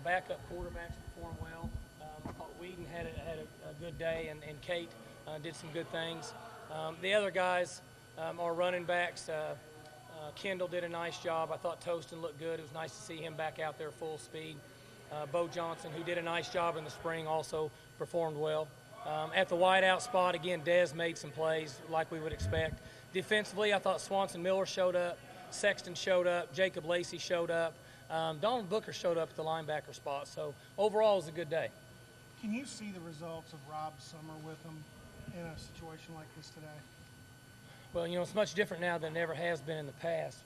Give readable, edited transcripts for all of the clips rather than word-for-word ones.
backup quarterbacks performed well. I thought Whedon had a good day, and Kate did some good things. The other guys, our running backs, Kendall did a nice job. I thought Toston looked good. It was nice to see him back out there full speed. Bo Johnson, who did a nice job in the spring, also performed well. At the wideout spot, again, Dez made some plays like we would expect. Defensively, I thought Swanson Miller showed up, Sexton showed up, Jacob Lacey showed up, Donald Booker showed up at the linebacker spot. So overall, it was a good day. Can you see the results of Rob Summer with them in a situation like this today? Well, you know, it's much different now than it ever has been in the past.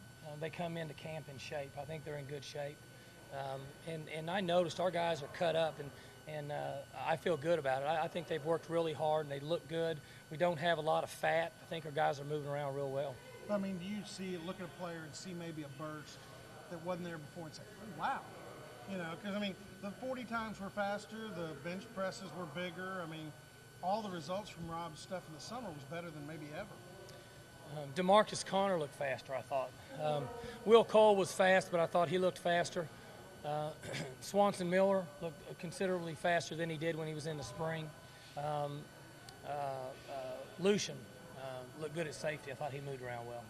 They come into camp in shape. I think they're in good shape. And I noticed our guys are cut up, and I feel good about it. I think they've worked really hard, and they look good. We don't have a lot of fat. I think our guys are moving around real well. I mean, do you look at a player and see maybe a burst that wasn't there before and say, oh, wow? You know, because, I mean, the 40 times were faster, the bench presses were bigger. I mean, all the results from Rob's stuff in the summer was better than maybe ever. DeMarcus Conner looked faster, I thought. Will Cole was fast, but I thought he looked faster. Swanson Miller looked considerably faster than he did when he was in the spring. Lucian looked good at safety. I thought he moved around well.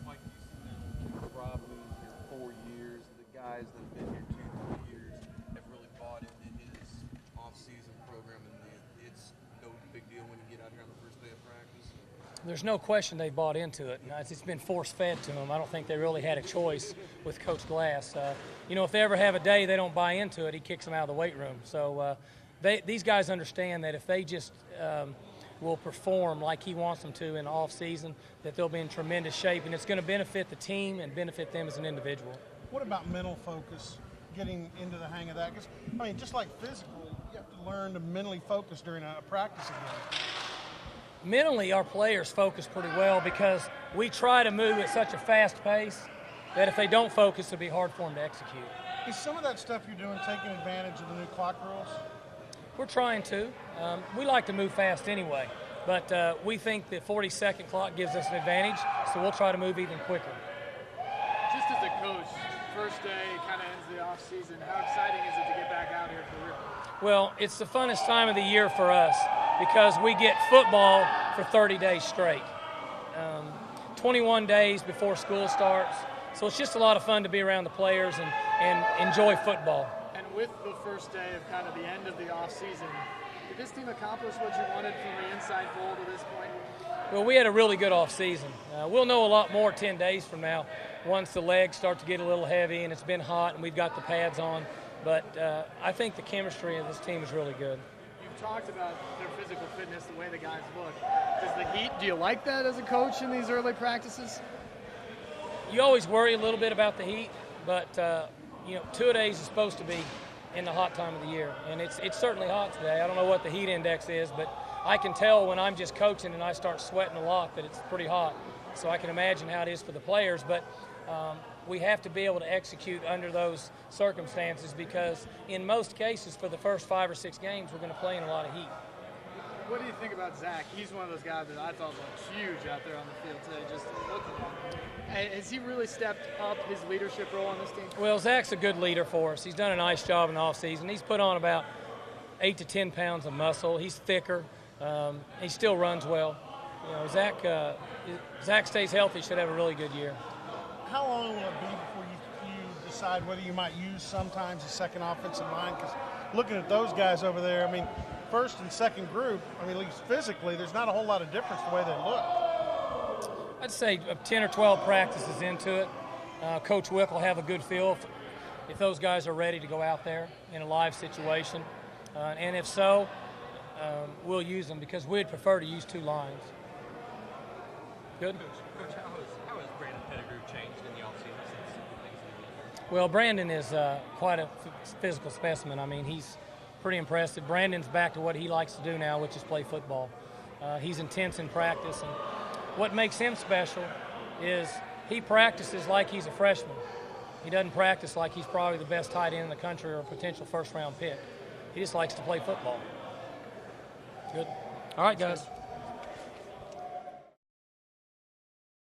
Mike, you've seen Rob move here 4 years. The guys that have been here 2-3 years have really bought into his off-season program, and it's no big deal when you get out here on the first day of practice. There's no question they bought into it. It's been force-fed to them. I don't think they really had a choice with Coach Glass. You know, if they ever have a day they don't buy into it, he kicks them out of the weight room. So these guys understand that if they just will perform like he wants them to in the off-season, that they'll be in tremendous shape, and it's going to benefit the team and benefit them as an individual. What about mental focus, getting into the hang of that? Because, I mean, just like physical, you have to learn to mentally focus during a practice again. Mentally, our players focus pretty well because we try to move at such a fast pace that if they don't focus, it'll be hard for them to execute. Is some of that stuff you're doing taking advantage of the new clock rules? We're trying to. We like to move fast anyway, but we think the 40-second clock gives us an advantage, so we'll try to move even quicker. Just as a coach, first day kind of ends the off season. How exciting is it to get back out here for real? Well, it's the funnest time of the year for us because we get football for 30 days straight, 21 days before school starts. So it's just a lot of fun to be around the players and enjoy football. And with the first day of kind of the end of the off season, did this team accomplish what you wanted from the inside bowl to this point? Well, we had a really good off season. We'll know a lot more 10 days from now once the legs start to get a little heavy and it's been hot and we've got the pads on. But I think the chemistry of this team is really good. You've talked about their physical fitness, the way the guys look. Does the heat, do you like that as a coach in these early practices? You always worry a little bit about the heat, but you know, two-a-days is supposed to be in the hot time of the year, and it's certainly hot today. I don't know what the heat index is, but I can tell when I'm just coaching and I start sweating a lot that it's pretty hot. So I can imagine how it is for the players, but we have to be able to execute under those circumstances because in most cases for the first 5 or 6 games we're going to play in a lot of heat. What do you think about Zach? He's one of those guys that I thought looked huge out there on the field today, just looking at him. Has he really stepped up his leadership role on this team? Well, Zach's a good leader for us. He's done a nice job in the offseason. He's put on about 8 to 10 pounds of muscle. He's thicker. He still runs well. You know, Zach stays healthy, should have a really good year. How long will it be before you decide whether you might use sometimes a second offensive line? Because looking at those guys over there, I mean, first and second group, I mean, at least physically, there's not a whole lot of difference the way they look. I'd say 10 or 12 practices into it, Coach Wick will have a good feel if those guys are ready to go out there in a live situation. And if so, we'll use them because we'd prefer to use 2 lines. Good? Coach, how has Brandon Pettigrew changed in the offseason since? Well, Brandon is quite a physical specimen. I mean, he's pretty impressive. Brandon's back to what he likes to do now, which is play football. He's intense in practice, and what makes him special is he practices like he's a freshman. He doesn't practice like he's probably the best tight end in the country or a potential first-round pick. He just likes to play football. Good. All right, guys.